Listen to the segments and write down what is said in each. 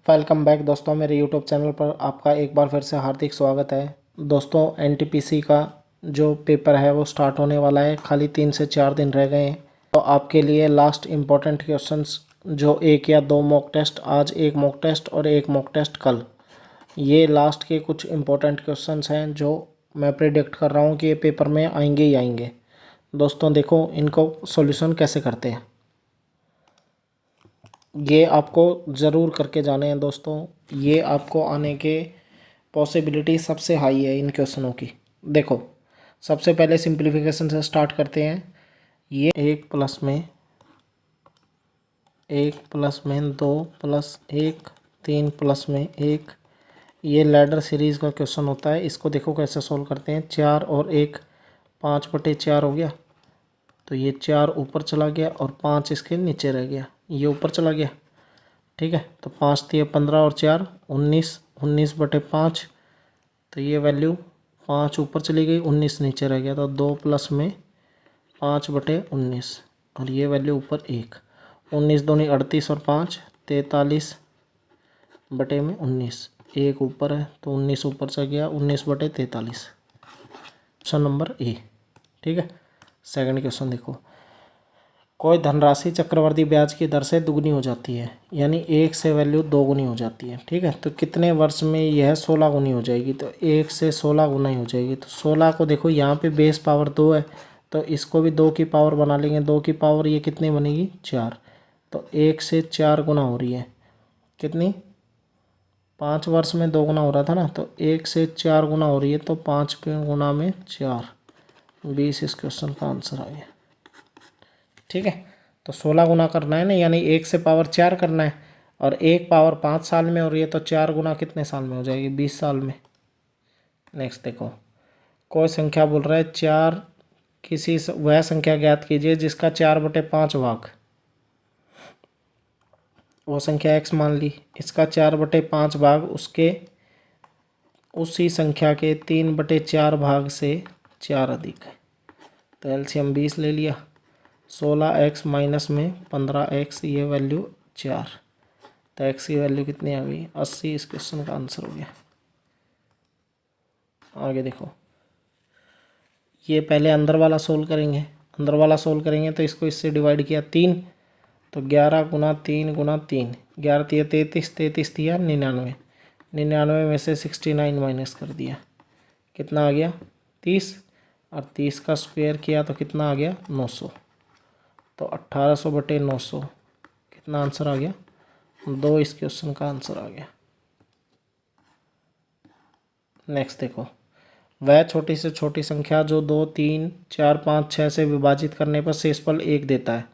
Welcome back दोस्तों, मेरे YouTube channel पर आपका एक बार फिर से हार्दिक स्वागत है। दोस्तों, एनटीपीसी का जो पेपर है वो स्टार्ट होने वाला है। खाली 3 से 4 दिन रह गए हैं। तो आपके लिए लास्ट इम्पोर्टेंट क्वेश्चंस जो एक या दो मॉक टेस्ट, आज एक मॉक टेस्ट और एक मॉक टेस्ट कल, ये लास्ट के कुछ इम्पोर्टेंट क्वेश्चंस हैं जो मैं प्रिडिक्ट कर रहा हूँ कि ये पेपर में आएंगे ही आएंगे। दोस्तों देखो, इनको सॉल्यूशन कैसे करते हैं ये आपको ज़रूर करके जाने हैं। दोस्तों, ये आपको आने के पॉसिबिलिटी सबसे हाई है इन क्वेश्चनों की। देखो, सबसे पहले सिंप्लीफिकेशन से स्टार्ट करते हैं। ये 1 + 2 + 1 3 + 1, ये लैडर सीरीज़ का क्वेश्चन होता है। इसको देखो कैसे सोल्व करते हैं। 4 और 1 5/4 हो गया, तो ये 4 ऊपर चला गया और 5 इसके नीचे रह गया, ये ऊपर चला गया। ठीक है, तो 5 दिए 15 और 4 19, 19/5, तो ये वैल्यू 5 ऊपर चली गई, 19 नीचे रह गया, तो 2 + 5/19 और ये वैल्यू ऊपर 1। 19 दूनी 38 और 5 43/19, 1 ऊपर है तो 19 ऊपर चल गया, 19/43। Option number A. ठीक है, सेकंड क्वेश्चन देखो। कोई धनराशि चक्रवर्ती ब्याज की दर से दुगनी हो जाती है, यानी 1 से वैल्यू 2 गुनी हो जाती है। ठीक है, तो कितने वर्ष में यह 16 गुनी हो जाएगी? तो 1 से 16 गुना ही हो जाएगी। तो 16 को देखो, यहाँ पे बेस पावर 2 है, तो इसको भी 2 की पावर बना लेंगे। 2 की पावर ये कितनी बनेगी? 4। तो 1 से 4 गुना हो रही है, कितनी? 5 वर्ष में 2 गुना हो रहा था ना, तो 1 से 4 गुना हो रही है, तो 5 गुना में 4, 20 इस क्वेश्चन का आंसर आ गया। ठीक है, तो 16 गुना करना है ना, यानी 1 से पावर 4 करना है, और 1 पावर 5 साल में हो रही है, तो 4 गुना कितने साल में हो जाएगी? 20 साल में। नेक्स्ट देखो, कोई संख्या बोल रहा है 4, वह संख्या ज्ञात कीजिए जिसका 4/5 भाग, वो संख्या x मान ली, इसका 4/5 भाग उसी संख्या के 3/4 भाग से 4 अधिक है। तो एलसीएम 20 ले लिया। 16x माइनस में 15x, ये वैल्यू 4, तो x की वैल्यू कितनी आ गई? 80 इस क्वेश्चन का आंसर हो गया। आगे देखो, ये पहले अंदर वाला सोल्व करेंगे। अंदर वाला सोल्व करेंगे तो इसको इससे डिवाइड किया 3, तो 11 × 3 × 3, 11 तिया 33, 33 तिया 99, 99 में से 69 माइनस कर दिया, कितना आ गया? 30, और 30 का स्क्वायर किया तो कितना आ गया? 900। तो 1800/900 कितना आंसर आ गया? 2 इस क्वेश्चन का आंसर आ गया। नेक्स्ट देखो, वह छोटी से छोटी संख्या जो 2 3 4 5 6 से विभाजित करने पर शेषफल 1 देता है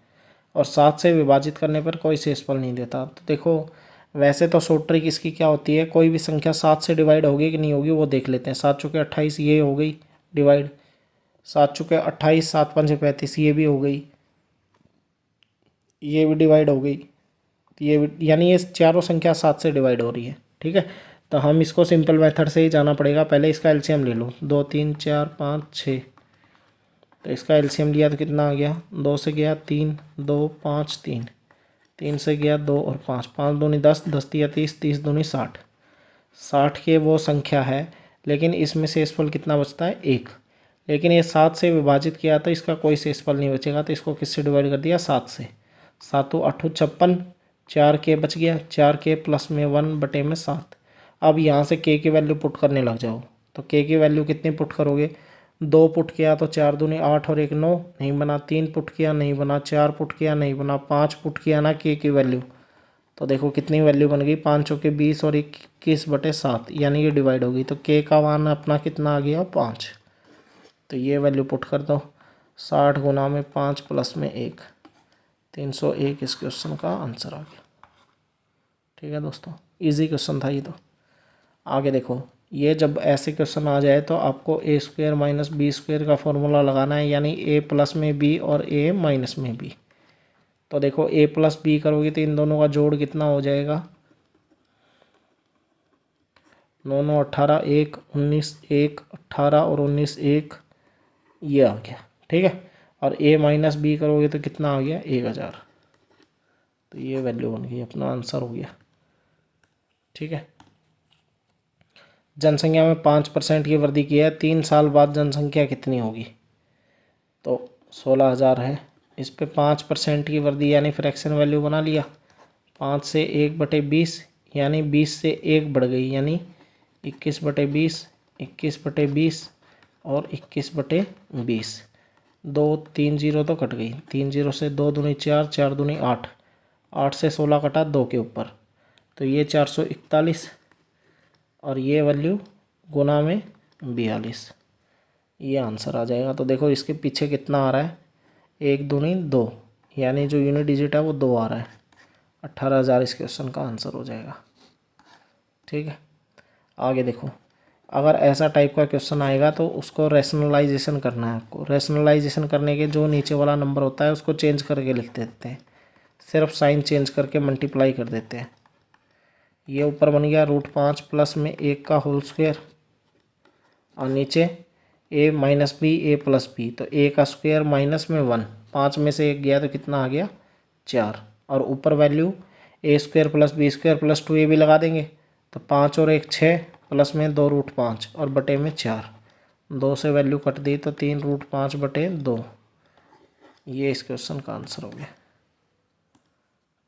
और 7 से विभाजित करने पर कोई शेषफल नहीं देता। तो देखो, वैसे तो शॉर्ट ट्रिक इसकी क्या होती है, कोई भी संख्या 7 से डिवाइड होगी कि नहीं होगी वो देख लेते हैं। 7 चौके 28, ये हो गई डिवाइड। 7 चौके 28, 7 पंजे 35, ये भी हो गई, ये भी डिवाइड हो गई, ये भी, यानी ये चारों संख्या 7 से डिवाइड हो रही है। ठीक है, तो हम इसको सिंपल मेथड से ही जाना पड़ेगा। पहले इसका एलसीएम ले लो, 2 3 4 5 6, तो इसका एलसीएम लिया तो कितना आ गया? 2 से गया 3, 2 5 3, 3 से गया 2 और 5, 5 दूनी 10, 10 तिया 30, 30 दूनी 60, 60 के वो संख्या है, लेकिन इसमें शेषफल कितना बचता है? 1। लेकिन ये 7 से विभाजित किया तो इसका कोई शेषफल नहीं बचेगा, तो इसको किससे डिवाइड कर दिया? 7 से। 7 8 56, 4 के बच गया, 4 के प्लस में 1/7। अब यहाँ से के की वैल्यू पुट करने लग जाओ, तो के की वैल्यू कितनी पुट करोगे? 2 पुट किया तो 4 दूनी 8 और 1 9, नहीं बना। 3 पुट किया नहीं बना। 4 पुट किया नहीं बना। 5 पुट किया ना के की वैल्यू, तो देखो कितनी वैल्यू बन गई? 5 चौके 20 और 21/7, यानी ये डिवाइड होगी, तो के का मान अपना कितना आ गया? 5। तो ये वैल्यू पुट कर दो, 60 गुना में 5 प्लस में 1, 301 इस क्वेश्चन का आंसर आ गया। ठीक है दोस्तों, इजी क्वेश्चन था ये। तो आगे देखो, ये जब ऐसे क्वेश्चन आ जाए तो आपको a² - b² का फॉर्मूला लगाना है, यानी a प्लस में b और a माइनस में b। तो देखो, a प्लस b करोगे तो इन दोनों का जोड़ कितना हो जाएगा? 9 9 18, 1 19, 1 18 और 19 1, ये आ गया। ठीक है, और a माइनस b करोगे तो कितना आ गया? 1000। तो ये वैल्यू बन गई, अपना आंसर हो गया। ठीक है। जनसंख्या में 5% की वृद्धि की है, 3 साल बाद जनसंख्या कितनी होगी? तो 16,000 है, इस पे 5% की वृद्धि यानी फ्रैक्शन वैल्यू बना लिया। 5 से 1/20 यानी 20 से 1 बढ़ गई यानी 21/20, 21/20 और 21/20। 2 3 जीरो तो कट गई, 3 जीरो से 2 दूनी 4, 4 दूनी 8, 8 से 16 कटा 2 के ऊपर, तो ये 441 और ये वैल्यू गुना में 42, ये आंसर आ जाएगा। तो देखो इसके पीछे कितना आ रहा है, 1 दूनी 2 यानी जो यूनिट डिजिट है वो 2 आ रहा है। 18,000 इस क्वेश्चन का आंसर हो जाएगा। ठीक है, आगे देखो, अगर ऐसा टाइप का क्वेश्चन आएगा तो उसको रैशनलाइजेशन करना है आपको। रैशनलाइजेशन करने के जो नीचे वाला नंबर होता है उसको चेंज करके लिख देते हैं, सिर्फ साइन चेंज करके मल्टीप्लाई कर देते हैं। ये ऊपर बन गया √5 प्लस में 1 का होल स्क्वायर और नीचे a minus B A plus B, तो a का स्क्वायर माइनस में 1, 5 में से 1 गया तो कितना आ गया 4, और ऊपर value a square plus B square plus 2a भी लगा देंगे, तो 5 और 1 6 प्लस में 2√5 और बटे में 4, 2 से वैल्यू कट दी तो 3√5/2, ये इस क्वेश्चन का आंसर हो गया।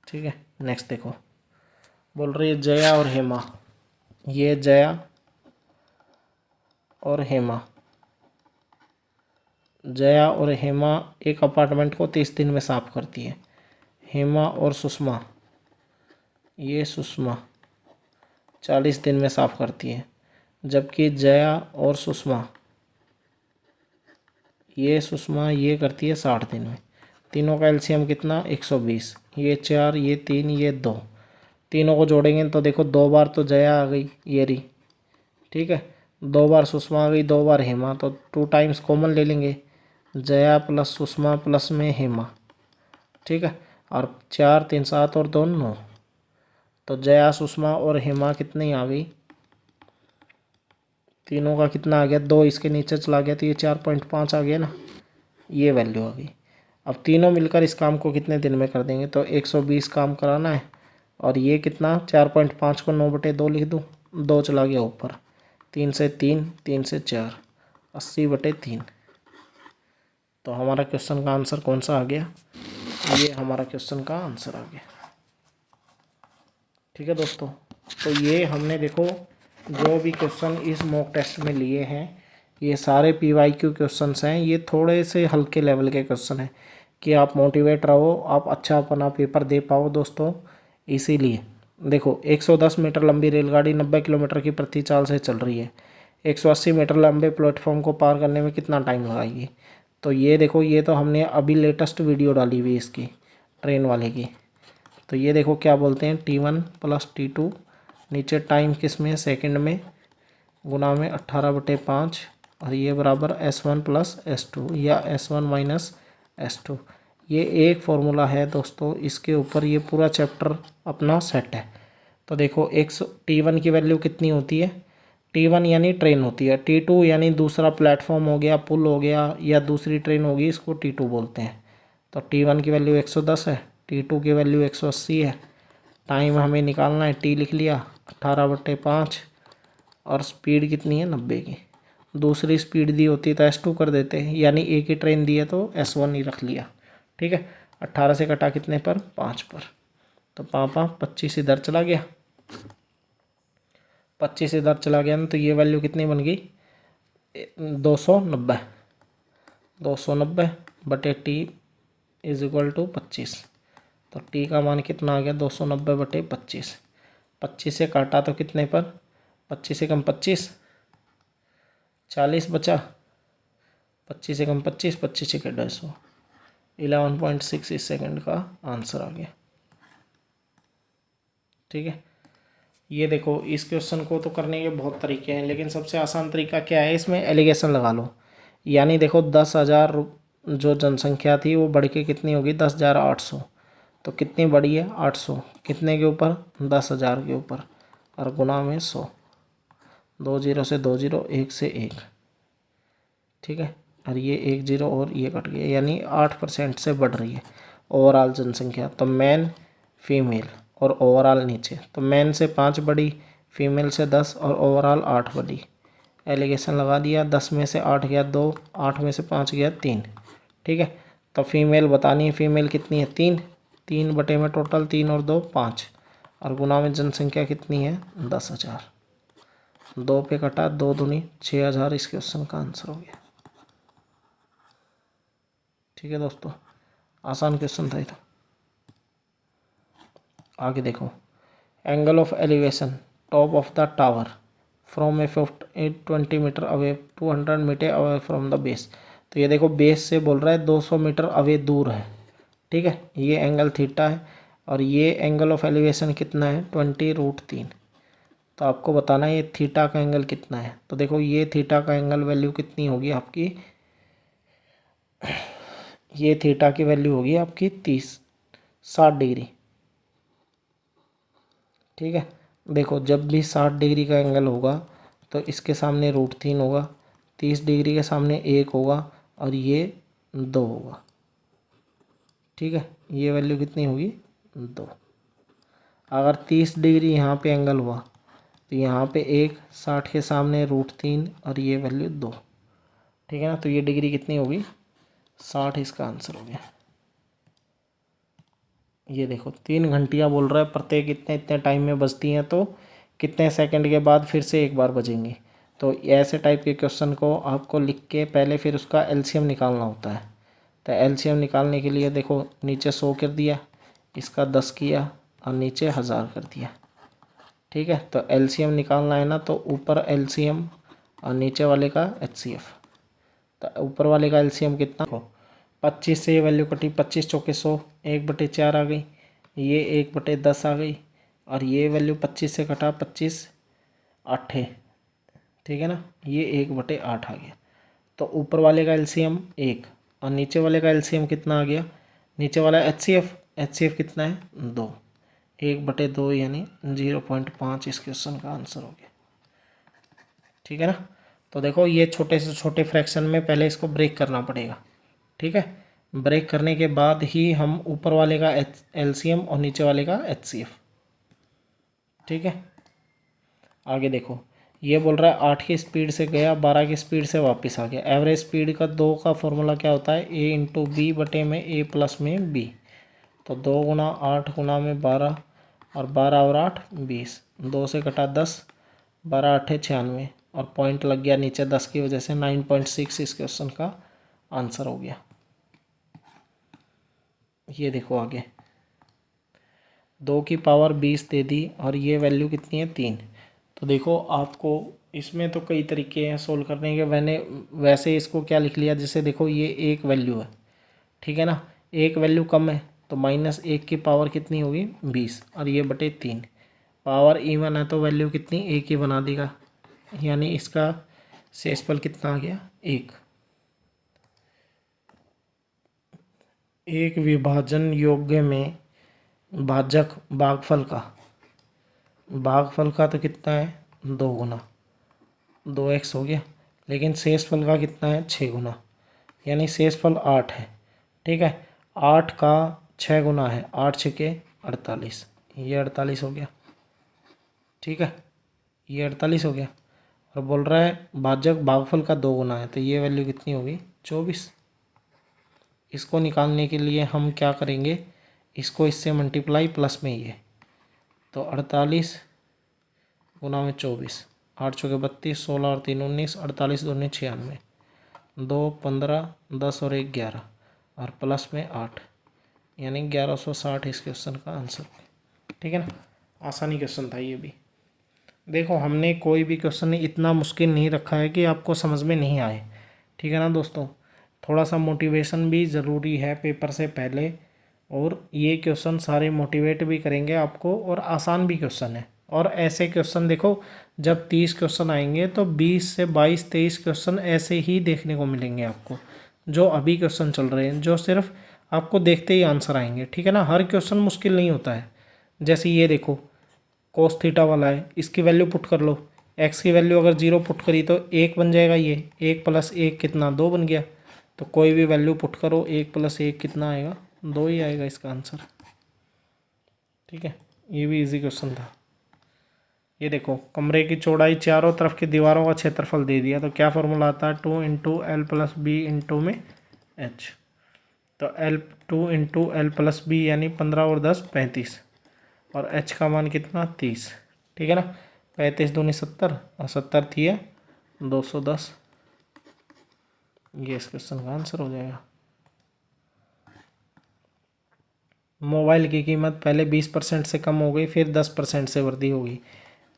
ठीक है, नेक्स्ट देखो, बोल रही है जया और हेमा, ये जया और हेमा, जया और हेमा एक अपार्टमेंट को 30 दिन में साफ करती है। हेमा और सुषमा, ये सुषमा 40 दिन में साफ करती है, जबकि जया और सुषमा, ये सुषमा ये करती है 60 दिन में। तीनों का एलसीएम कितना 120, ये 4 ये 3 ये 2, तीनों को जोड़ेंगे तो देखो 2 बार तो जया आ गई ये रही, ठीक है, 2 बार सुषमा आ गई, 2 बार हेमा, तो 2 टाइम्स कॉमन ले लेंगे, जया प्लस सुषमा प्लस में हेमा, ठीक है, और 4 3 7 और 2 9, तो जया सुषमा और हेमा कितनी आ गई, तीनों का कितना आ गया 2, इसके नीचे चला गया तो ये 4.5 आ गया ना, ये वैल्यू आ गई। अब तीनों मिलकर इस काम को कितने दिन में कर देंगे, तो 120 काम कराना है, और ये कितना 4.5 को 9/2 लिख दूँ, 2 चला गया ऊपर, 3 से 3 3 से 4, 80/3। तो हमारा क्वेश्चन का आंसर कौन सा आ गया, ये हमारा क्वेश्चन का आंसर आ गया। ठीक है दोस्तों, तो ये हमने देखो जो भी क्वेश्चन इस मॉक टेस्ट में लिए हैं ये सारे PYQ क्वेश्चंस हैं, ये थोड़े से हल्के लेवल के क्वेश्चन हैं कि आप मोटिवेट रहो, आप अच्छा अपना पेपर दे पाओ दोस्तों। इसीलिए देखो 110 मीटर लंबी रेलगाड़ी 90 किलोमीटर की प्रति चाल से चल रही है, 180 मीटर लंबे प्लेटफॉर्म को पार करने में कितना टाइम लगाएगी। तो ये देखो, ये तो हमने अभी लेटेस्ट वीडियो डाली हुई इसकी ट्रेन वाले की, तो ये देखो क्या बोलते हैं T1 + T2, नीचे टाइम किस में सेकंड में, गुना में 18/5, और ये बराबर S1 + S2 या S1 - S2। ये एक फॉर्मूला है दोस्तों, इसके ऊपर ये पूरा चैप्टर अपना सेट है। तो देखो T1 की वैल्यू कितनी होती है, T1 यानी ट्रेन होती है, T2 यानी दूसरा प्लेटफॉर्म हो गया, पुल हो गया, या दूसरी ट्रेन होगी, इसको T2 बोलते हैं। तो T1 की वैल्यू 110 है, T2 की वैल्यू 180 है, टाइम हमें निकालना है, T लिख लिया 18/5, और स्पीड कितनी है 90 की। दूसरी स्पीड दी होती तो S2 कर देते हैं, यानी एक ही ट्रेन दी है तो S1 ही रख लिया। ठीक है, 18 से कटा कितने पर 5 पर, तो 25 इधर चला गया, 25 इधर चला गया ना, तो ये वैल्यू कितनी बन गई 290, 290/T = 25। तो T का मान कितना आ गया 290/25, 25 से काटा तो कितने पर 25 से कम 25, 40 बचा, 25 से कम 25, 25 से 150, 11.6 इस सेकंड का आंसर आ गया। ठीक है, ये देखो इस क्वेश्चन को तो करने के बहुत तरीके हैं, लेकिन सबसे आसान तरीका क्या है, इसमें एलिगेशन लगा लो। यानी देखो 10,000 जो जनसंख्या थी वो बढ़ के कितनी होगी 10,800, तो कितनी बढ़ी है 800, कितने के ऊपर 10,000 के ऊपर, और गुना में 100, 2 0 से 2 0, 1 से 1, ठीक है, और ये 1 0 और ये कट गया, यानी 8% से बढ़ रही है ओवरऑल जनसंख्या। तो मैन फीमेल और ओवरऑल नीचे। तो मैन से 5 बढ़ी, फीमेल से 10 और ओवरऑल 8 बढ़ी। एलिगेशन लगा दिया, 10 में से 8 गया 2, 8 में से 5 गया 3। ठीक है, तो फीमेल बतानी है, फीमेल कितनी है 3, 3 बटे में टोटल 3 और 2 5, और गुना में जनसंख्या कितनी है 10,000। 2 पे कटा, 2 दूनी 6,000 इस क्वेश्चन का आंसर हो गया। ठीक है दोस्तों, आसान क्वेश्चन था ये तो। आगे देखो, angle of elevation top of the tower from a 20 metre away 200 metre away from the base. तो ये देखो बेस से बोल रहा है 200 मीटर अवे दूर है। ठीक है, ये एंगल थीटा है और ये एंगल ऑफ एलिवेशन कितना है 20√3। तो आपको बताना है ये थीटा का एंगल कितना है। तो देखो ये थीटा का एंगल वैल्यू कितनी होगी आपकी, ये थीटा की वैल्यू होगी आपकी 60 डिग्री। ठीक है, देखो जब भी 60 डिग्री का एंगल होगा तो इसके सामने √3 होगा, 30 डिग्री के सामने 1 होगा और ये 2 होगा। ठीक है, ये वैल्यू कितनी होगी 2। अगर 30 डिग्री यहाँ पे एंगल हुआ तो यहाँ पे 1, 60 के सामने √3 और ये वैल्यू 2। ठीक है ना, तो ये डिग्री कितनी होगी 60, इसका आंसर हो गया। ये देखो 3 घंटियाँ बोल रहा है, प्रत्येक इतने इतने टाइम में बजती हैं, तो कितने सेकंड के बाद फिर से एक बार बजेंगी। तो ऐसे टाइप के क्वेश्चन को आपको लिख के पहले फिर उसका एलसीएम निकालना होता है। तो एलसीएम निकालने के लिए देखो नीचे 100 कर दिया, इसका 10 किया और नीचे 1000 कर दिया। ठीक है, तो एलसीएम निकालना है ना, तो ऊपर एलसीएम और नीचे वाले का एचसीएफ। तो ऊपर वाले का एलसीएम कितना हो, 25 से ये वैल्यू कटी, 25 चौके 100, 1/4 आ गई, ये 1/10 आ गई, और ये वैल्यू 25 से कटा 25 8। ठीक है ना, ये 1/8 आ गया। तो ऊपर वाले का एलसीएम 1 और नीचे वाले का एलसीएम कितना आ गया, नीचे वाला एचसीएफ कितना है 2, 1/2 यानी 0.5 इस क्वेश्चन का आंसर हो गया। ठीक है ना, तो देखो ये छोटे से छोटे फ्रैक्शन में पहले इसको ब्रेक करना पड़ेगा। ठीक है, ब्रेक करने के बाद ही हम ऊपर वाले का एलसीएम और नीचे वाले का एचसीएफ। ठीक है, आगे देखो, ये बोल रहा है 8 की स्पीड से गया, 12 की स्पीड से वापस आ गया। एवरेज स्पीड का 2 का फॉर्मूला क्या होता है, A × B बटे में A प्लस में B। तो 2 गुना 8 गुना में 12 और 12 और 8 20, 2 से कटा 10, 12 8 96 और पॉइंट लग गया नीचे 10 की वजह से 9.6 इस क्वेश्चन का आंसर हो गया। ये देखो आगे, 2 की पावर 20 दे दी और ये वैल्यू कितनी है 3। तो देखो आपको इसमें तो कई तरीके हैं सोल्व करने के। मैंने वैसे इसको क्या लिख लिया, जैसे देखो ये एक वैल्यू है, ठीक है ना, एक वैल्यू कम है तो -1 की पावर कितनी होगी 20 और ये बटे 3। पावर इवन है तो वैल्यू कितनी 1 ही बना देगा, यानी इसका शेषफल कितना आ गया 1। एक विभाजन योग्य में भाजक भागफल का तो कितना है 2 गुना, 2x हो गया, लेकिन शेषफल का कितना है 6 गुना, यानी शेषफल 8 है। ठीक है, 8 का 6 गुना है, 8 छके 48, ये 48 हो गया। ठीक है, ये 48 हो गया, और बोल रहा है भाजक भागफल का 2 गुना है, तो ये वैल्यू कितनी होगी 24। इसको निकालने के लिए हम क्या करेंगे, इसको इससे मल्टीप्लाई प्लस में ये, तो 48 गुना में 24, 8 चौके 32, 16 और 3 19, 48 दूनी 96, 2 15 10 और 1 11 और प्लस में 8, यानी 1160 इस क्वेश्चन का आंसर। ठीक है ना, आसानी क्वेश्चन था ये भी। देखो हमने कोई भी क्वेश्चन इतना मुश्किल नहीं रखा है कि आपको समझ में नहीं आए। ठीक है ना दोस्तों, थोड़ा सा मोटिवेशन भी ज़रूरी है पेपर से पहले, और ये क्वेश्चन सारे मोटिवेट भी करेंगे आपको, और आसान भी क्वेश्चन है। और ऐसे क्वेश्चन देखो जब 30 क्वेश्चन आएंगे तो 20 से 22 23 क्वेश्चन ऐसे ही देखने को मिलेंगे आपको, जो अभी क्वेश्चन चल रहे हैं, जो सिर्फ आपको देखते ही आंसर आएंगे। ठीक है ना, हर क्वेश्चन मुश्किल नहीं होता है। जैसे ये देखो कोस थीटा वाला है, इसकी वैल्यू पुट कर लो, एक्स की वैल्यू अगर 0 पुट करी तो 1 बन जाएगा, ये 1 + 1 कितना 2 बन गया। तो कोई भी वैल्यू पुट करो, 1 + 1 कितना आएगा 2 ही आएगा इसका आंसर। ठीक है, ये भी इजी क्वेश्चन था। ये देखो, कमरे की चौड़ाई चारों तरफ की दीवारों का क्षेत्रफल दे दिया, तो क्या फॉर्मूला आता है, 2 × L + B इंटू में H। तो 2 × L + B यानी 15 और 10 35, और H का मान कितना 30, ठीक है ना। 35 दूनी 70 और 70 थी है 210। ये इस क्वेश्चन का आंसर हो जाएगा। मोबाइल की कीमत पहले 20% से कम हो गई, फिर 10% से वृद्धि होगी।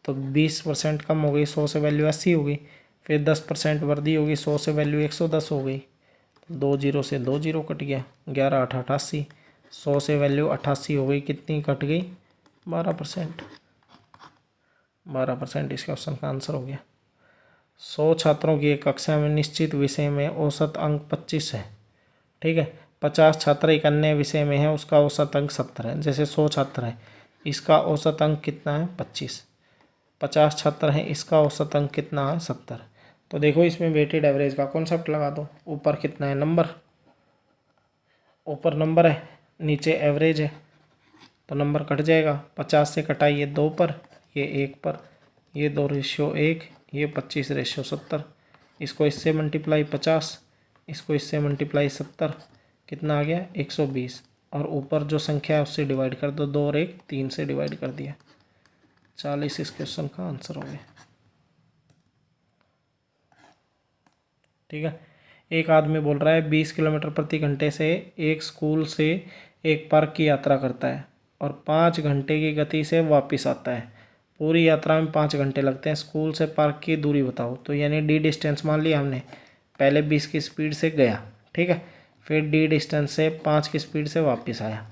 तो 20% कम हो गई, 100 से वैल्यू 80 हो गई, फिर 10% वृद्धि होगी, 100 से वैल्यू 110 हो गई। 2 जीरो से 2 जीरो कट गया, 11 8 88, 100 से वैल्यू 88 हो गई, कितनी कट गई 12%। 12% इस क्वेश्चन का आंसर हो गया। 100 छात्रों की एक कक्षा में निश्चित विषय में औसत अंक 25 है, ठीक है। 50 छात्र एक अन्य विषय में है, उसका औसत अंक 70 है। जैसे 100 छात्र हैं, इसका औसत अंक कितना है 25, 50 छात्र हैं, इसका औसत अंक कितना है 70। तो देखो इसमें वेटेड एवरेज का कॉन्सेप्ट लगा दो। ऊपर कितना है नंबर, ऊपर नंबर है, नीचे एवरेज है, तो नंबर कट जाएगा। 50 से कटाइए 2 पर, ये 1 पर, ये 2:1, ये 25:70। इसको इससे मल्टीप्लाई 50, इसको इससे मल्टीप्लाई 70, कितना आ गया 120। और ऊपर जो संख्या है उससे डिवाइड कर दो, 2 और 1 3 से डिवाइड कर दिया, 40 इस क्वेश्चन का आंसर हो गया, ठीक है। एक आदमी बोल रहा है 20 किलोमीटर प्रति घंटे से एक स्कूल से एक पार्क की यात्रा करता है और 5 घंटे की गति से वापस आता है। पूरी यात्रा में 5 घंटे लगते हैं, स्कूल से पार्क की दूरी बताओ। तो यानी डी डिस्टेंस मान लिया हमने, पहले 20 की स्पीड से गया, ठीक है, फिर डी डिस्टेंस से 5 की स्पीड से वापस आया,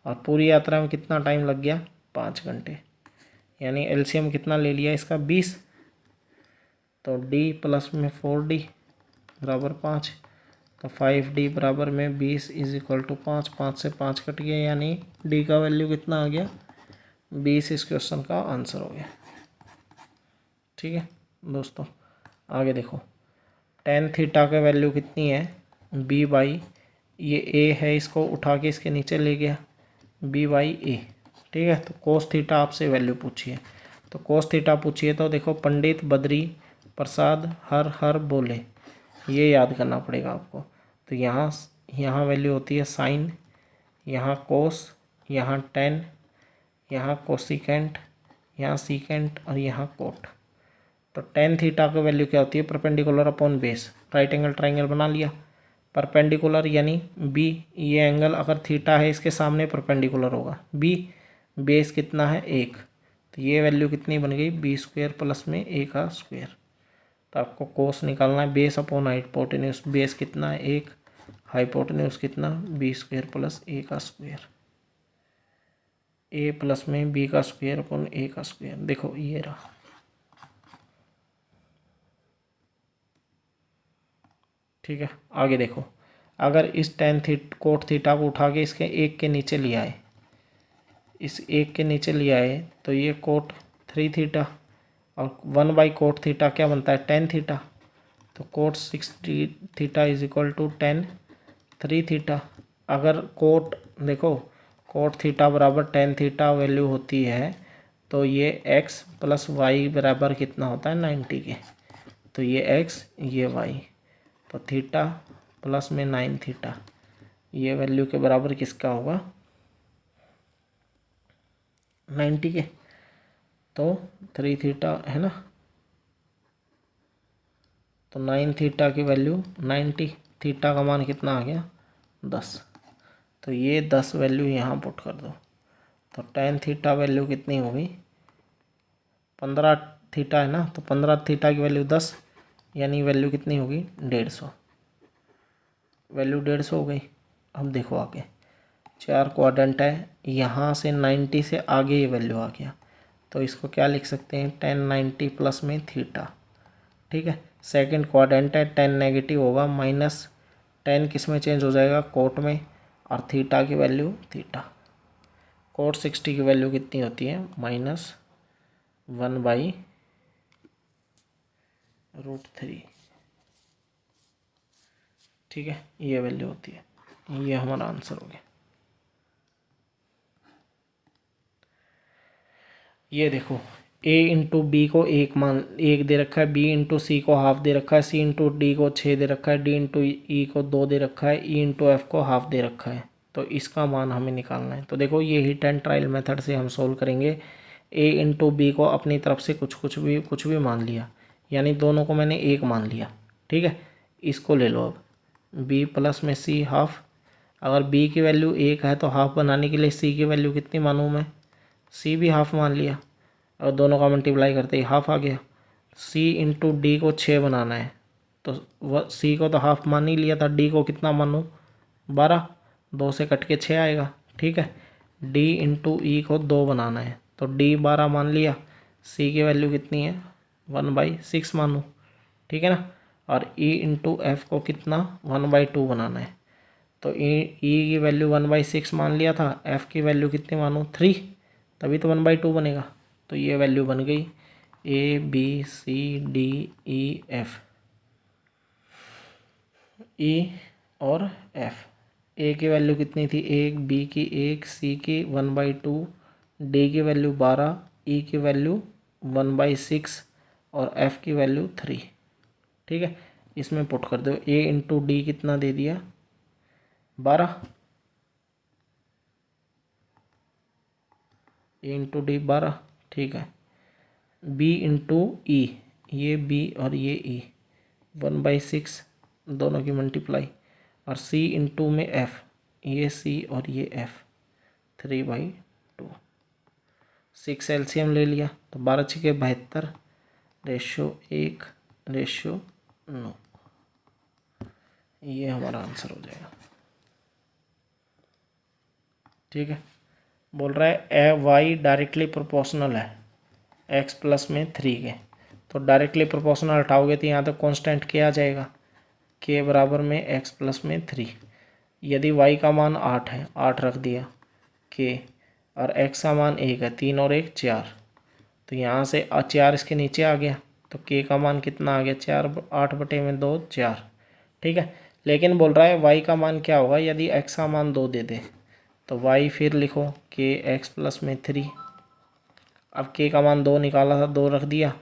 और पूरी यात्रा में कितना टाइम लग गया 5 घंटे। यानी एलसीएम कितना ले लिया इसका 20, तो डी प्लस में 4D बराबर 5, तो 5D बराबर में 20 इज इक्वल टू 5, 5 से 5 कट गया, यानी डी का वैल्यू कितना आ गया 20 इस क्वेश्चन का आंसर हो गया, ठीक है दोस्तों। आगे देखो, tan थीटा का वैल्यू कितनी है B/, ये A है, इसको उठा के इसके नीचे ले गया B/A, ठीक है। तो cos थीटा आपसे वैल्यू पूछी है, तो cos थीटा पूछिए तो देखो, पंडित बद्री प्रसाद हर हर बोले, ये याद करना पड़ेगा आपको। तो यहाँ यहाँ वैल्यू होती है साइन, यहाँ कोस, यहाँ टेन, यहाँ कोसिकेंट, यहाँ सीकेंट, और यहाँ कोट। तो टेन थीटा की वैल्यू क्या होती है, perpendicular upon base. Right angle triangle बना लिया, परपेंडिकुलर यानी बी, ये एंगल अगर थीटा है इसके सामने परपेंडिकुलर होगा बी, बेस कितना है 1, तो ये वैल्यू कितनी बन गई B² प्लस में A का स्क्वायर। तो आपको कोस निकालना है, बेस अपॉन हाइपोटेन्यूज, बेस कितना है 1, हाइपोटेन्यूज कितना B² प्लस A का स्क्वायर, A प्लस में B का स्क्वायर अपॉन A का स्क्वायर। देखो ये रहा, ठीक है। आगे देखो, अगर इस टेन कोट थीटा को उठा के इसके 1 के नीचे लिया है, इस 1 के नीचे लिया है, तो ये कोट 3 थीटा, और 1/कोट थीटा क्या बनता है टेन थीटा, तो cot 60 theta is equal to tan 3 theta. अगर कोट देखो, कोट थीटा बराबर टेन थीटा वैल्यू होती है, तो ये x प्लस वाई बराबर कितना होता है 90 के, तो ये x ये y, तो थीटा प्लस में 9 थीटा, ये वैल्यू के बराबर किसका होगा 90 के, तो 3 थीटा है ना, तो 9 थीटा की वैल्यू 90, थीटा का मान कितना आ गया 10, तो ये 10 वैल्यू यहाँ पुट कर दो। तो टेन थीटा वैल्यू कितनी होगी 15 थीटा है ना, तो 15 थीटा की वैल्यू 10, यानी वैल्यू कितनी होगी 150, वैल्यू 150 हो गई। अब देखो आगे 4 क्वाड्रेंट है, यहाँ से 90 से आगे ये वैल्यू आ गया, तो इसको क्या लिख सकते हैं 1090 प्लस में थीटा, ठीक है। सेकंड क्वाड्रेंट है, 10 नेगेटिव होगा, -10 किस में चेंज हो जाएगा कोट में, और थीटा की वैल्यू थीटा, कोट 60 की वैल्यू कितनी होती है -1/√3, ठीक है, ये वैल्यू होती है। ये हमारा आंसर हो गया। ये देखो a इंटू बी को एक दे रखा है, b इंटू सी को हाफ दे रखा है, c इंटू डी को 6 दे रखा है, d इंटू ई को 2 दे रखा है, e इंटू एफ को हाफ दे रखा है। तो इसका मान हमें निकालना है। तो देखो ये हिट एंड ट्रायल मेथड से हम सोल्व करेंगे। a इंटू बी को अपनी तरफ से कुछ भी मान लिया, यानी दोनों को मैंने एक मान लिया, ठीक है। इसको ले लो अब b प्लस में c हाफ। अगर b की वैल्यू 1 है तो हाफ बनाने के लिए c की वैल्यू कितनी मानूँ मैं, c भी हाफ मान लिया और दोनों का मल्टीप्लाई करते ही हाफ आ गया। c इंटू डी को 6 बनाना है तो वह c को तो हाफ मान ही लिया था, d को कितना मानूँ 12, 2 से कट के 6 आएगा, ठीक है। d इंटू ई को 2 बनाना है तो d 12 मान लिया, c की वैल्यू कितनी है 1/6 मानूँ, ठीक है ना। और e इंटू एफ को कितना 1/2 बनाना है तो ई की वैल्यू 1/6 मान लिया था, f की वैल्यू कितनी मानूँ 3, तभी तो 1/2 बनेगा। तो ये वैल्यू बन गई A B C D E F, E और एफ। ए की वैल्यू कितनी थी 1, बी की 1, सी की 1/2, डी की वैल्यू 12, ई की वैल्यू 1/6 और एफ की वैल्यू 3, ठीक है। इसमें पुट कर दो, ए इंटू डी कितना दे दिया 12, ए इंटू डी 12, ठीक है। बी इंटू ई, ये बी और ये ई 1/6 दोनों की मल्टीप्लाई, और सी इंटू में एफ, ये सी और ये एफ 3/2। 6 एलसीएम ले लिया तो 12 छके 72, रेशो 1/9, ये हमारा आंसर हो जाएगा, ठीक है। बोल रहा है ए वाई डायरेक्टली प्रोपोर्शनल है एक्स प्लस में 3 के, तो डायरेक्टली प्रोपोर्शनल हटाओगे तो यहाँ तक कांस्टेंट के आ जाएगा, के बराबर में एक्स प्लस में 3। यदि वाई का मान 8 है, 8 रख दिया के, और एक्स का मान 1 है, 3 और 1 4, तो यहाँ से 4 इसके नीचे आ गया तो के का मान कितना आ गया 4, 8/2 4, ठीक है। लेकिन बोल रहा है वाई का मान क्या होगा यदि एक्स का मान 2 दे दे, तो वाई फिर लिखो के एक्स प्लस में 3। अब के का मान 2 निकाला था, 2 रख दिया,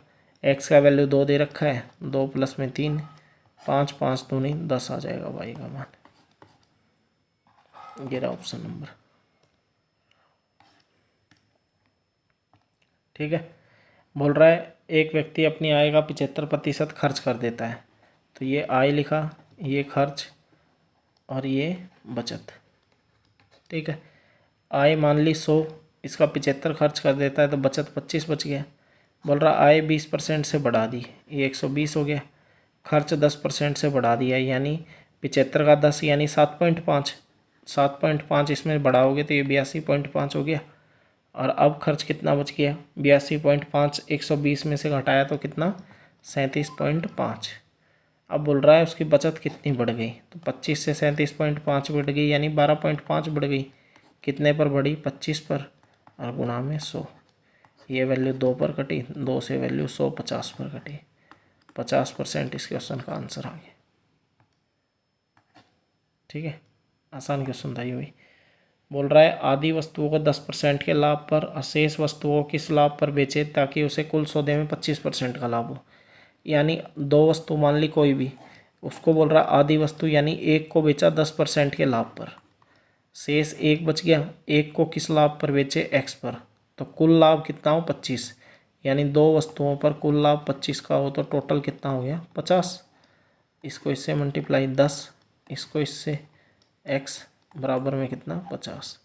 एक्स का वैल्यू 2 दे रखा है, 2 प्लस में 3, 5, 5 दूनी 10 आ जाएगा वाई का मान। ये रहा ऑप्शन नंबर, ठीक है। बोल रहा है एक व्यक्ति अपनी आय का 75% खर्च कर देता है, तो ये आय लिखा, ये खर्च और ये बचत, ठीक है। आय मान ली 100, इसका 75 खर्च कर देता है तो बचत 25 बच गया। बोल रहा आय 20% से बढ़ा दी, ये 120 हो गया। खर्च 10% से बढ़ा दिया, यानी 75 का 10 यानी 7.5, 7.5 इसमें बढ़ाओगे तो ये 82.5 हो गया। और अब खर्च कितना बच गया 82.5, 120 में से घटाया तो कितना 37.5। अब बोल रहा है उसकी बचत कितनी बढ़ गई, तो 25 से 37.5 बढ़ गई, यानी 12.5 बढ़ गई। कितने पर बढ़ी 25 पर, और गुणा में 100, ये वैल्यू 2 पर कटी, 2 से वैल्यू 100 50 पर कटी, 50% इस क्वेश्चन का आंसर आ गया, ठीक है। आसान क्वेश्चन था ये भी। बोल रहा है आधी वस्तुओं को 10% के लाभ पर और शेष वस्तुओं को किस लाभ पर बेचे ताकि उसे कुल सौदे में 25% का लाभ हो। यानी 2 वस्तु मान ली कोई भी, उसको बोल रहा है आधी वस्तु यानी एक को बेचा 10% के लाभ पर, शेष एक बच गया, एक को किस लाभ पर बेचे एक्स पर, तो कुल लाभ कितना हो 25, यानी 2 वस्तुओं पर कुल लाभ 25 का हो तो टोटल कितना हो गया 50। इसको इससे मल्टीप्लाई 10, इसको इससे एक्स बराबर में कितना 50,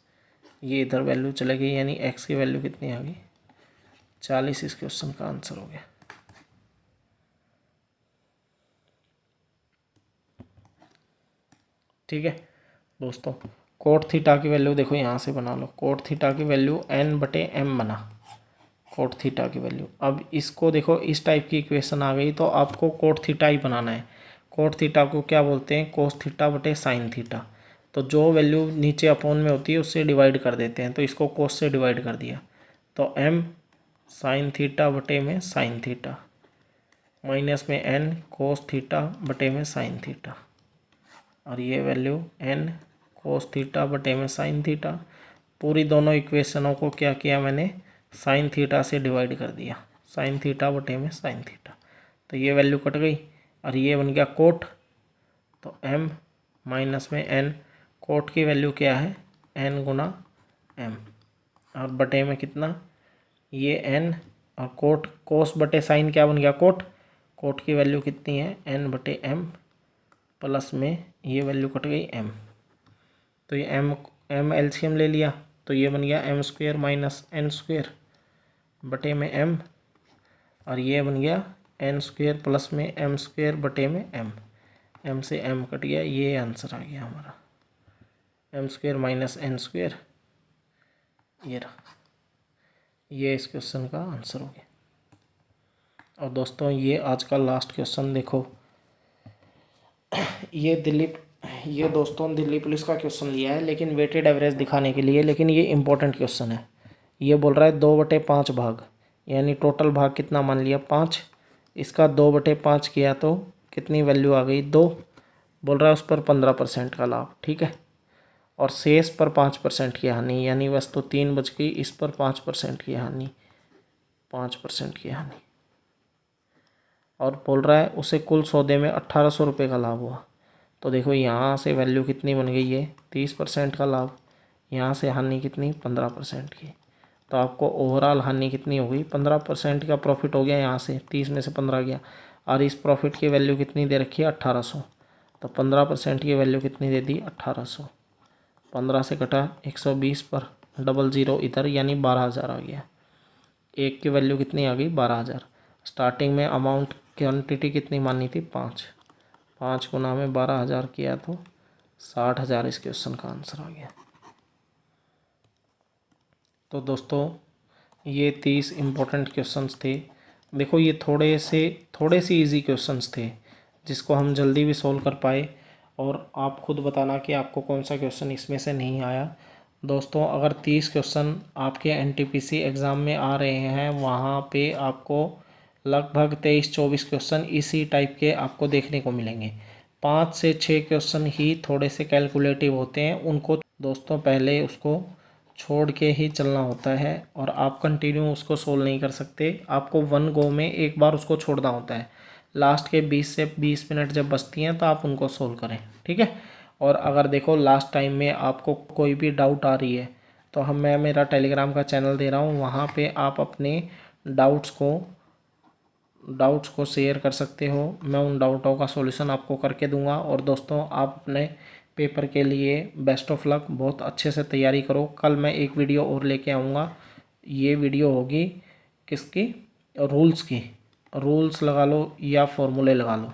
ये इधर वैल्यू चले गई, यानी एक्स की वैल्यू कितनी आ गई 40। इस क्वेश्चन का आंसर हो गया, ठीक है दोस्तों। कोट थीटा की वैल्यू देखो यहाँ से बना लो, कोट थीटा की वैल्यू n/m बना, कोट थीटा की वैल्यू। अब इसको देखो इस टाइप की इक्वेशन आ गई तो आपको कोट थीटा ही बनाना है। कोट थीटा को क्या बोलते हैं कोस थीटा बटे साइन थीटा, तो जो वैल्यू नीचे अपोन में होती है उससे डिवाइड कर देते हैं, तो इसको कोस से डिवाइड कर दिया तो m साइन थीटा बटे में साइन थीटा, माइनस में n कोस थीटा बटे में साइन थीटा, और ये वैल्यू n कोस थीटा बटे में साइन थीटा। पूरी दोनों इक्वेशनों को क्या किया मैंने साइन थीटा से डिवाइड कर दिया, साइन थीटा बटे में साइन थीटा, तो ये वैल्यू कट गई और ये बन गया कोट। तो m माइनस में n, कोट की वैल्यू क्या है n गुना m, और बटे में कितना ये n, और कोट कोस बटे साइन क्या बन गया कोट, कोट की वैल्यू कितनी है n बटे m, प्लस में ये वैल्यू कट गई m, तो ये m एलसीएम ले लिया तो ये बन गया m square minus n square बटे में m, और ये बन गया n स्क्वेयर प्लस में m स्क्वेयर बटे में m से m कट गया, ये आंसर आ गया हमारा m square minus n square, ये रहा, ये इस क्वेश्चन का आंसर हो गया। और दोस्तों ये आज का लास्ट क्वेश्चन देखो, ये दोस्तों दिल्ली पुलिस का क्वेश्चन लिया है लेकिन वेटेड एवरेज दिखाने के लिए, लेकिन ये इंपॉर्टेंट क्वेश्चन है। ये बोल रहा है 2/5 भाग, यानी टोटल भाग कितना मान लिया 5, इसका 2/5 किया तो कितनी वैल्यू आ गई 2, बोल रहा है उस पर 15% का लाभ, ठीक है, और शेष पर 5% की हानि, यानी वस्तु 3 बच गई, इस पर 5% की हानि, 5% की हानि, और बोल रहा है उसे कुल सौदे में 1800 रुपये का लाभ हुआ। तो देखो यहाँ से वैल्यू कितनी बन गई है 30% का लाभ, यहाँ से हानि कितनी 15% की, तो आपको ओवरऑल हानि कितनी हो गई 15% का प्रॉफिट हो गया, यहाँ से 30 में से 15 गया, और इस प्रॉफिट की वैल्यू कितनी दे रखी है 1800, तो 15% की वैल्यू कितनी दे दी 1800, 15 से कटा 120 पर 00 इधर, यानी 12,000 आ गया, एक की वैल्यू कितनी आ गई 12,000। स्टार्टिंग में अमाउंट क्वांटिटी कितनी मानी थी 5 गुना में 12,000 किया तो 60,000 इस क्वेश्चन का आंसर आ गया। तो दोस्तों ये 30 इम्पोर्टेंट क्वेश्चंस थे। देखो ये थोड़े से इजी क्वेश्चंस थे जिसको हम जल्दी भी सोल्व कर पाए, और आप खुद बताना कि आपको कौन सा क्वेश्चन इसमें से नहीं आया। दोस्तों अगर 30 क्वेश्चन आपके एनटीपीसी एग्ज़ाम में आ रहे हैं, वहाँ पे आपको लगभग 23-24 क्वेश्चन इसी टाइप के आपको देखने को मिलेंगे। 5 से 6 क्वेश्चन ही थोड़े से कैलकुलेटिव होते हैं, उनको दोस्तों पहले उसको छोड़ के ही चलना होता है, और आप कंटिन्यू उसको सोल्व नहीं कर सकते, आपको वन गो में एक बार उसको छोड़ना होता है। लास्ट के 20 से 20 मिनट जब बचती हैं तो आप उनको सोल्व करें, ठीक है। और अगर देखो लास्ट टाइम में आपको कोई भी डाउट आ रही है तो मैं मेरा टेलीग्राम का चैनल दे रहा हूँ, वहाँ पे आप अपने डाउट्स को शेयर कर सकते हो, मैं उन डाउटों का सॉल्यूशन आपको करके दूंगा। और दोस्तों आप अपने पेपर के लिए बेस्ट ऑफ लक, बहुत अच्छे से तैयारी करो। कल मैं एक वीडियो और लेके आऊँगा, ये वीडियो होगी किसकी, रूल्स की, रूल्स लगा लो या फॉर्मूले लगा लो,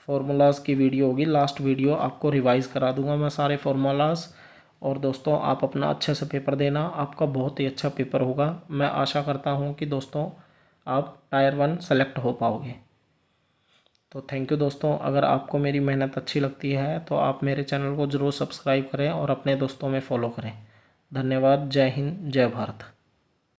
फार्मूलाज़ की वीडियो होगी, लास्ट वीडियो आपको रिवाइज़ करा दूंगा मैं सारे फार्मूलाज़। और दोस्तों आप अपना अच्छे से पेपर देना, आपका बहुत ही अच्छा पेपर होगा। मैं आशा करता हूँ कि दोस्तों आप टायर 1 सेलेक्ट हो पाओगे। तो थैंक यू दोस्तों, अगर आपको मेरी मेहनत अच्छी लगती है तो आप मेरे चैनल को ज़रूर सब्सक्राइब करें और अपने दोस्तों में फॉलो करें। धन्यवाद, जय हिंद, जय भारत।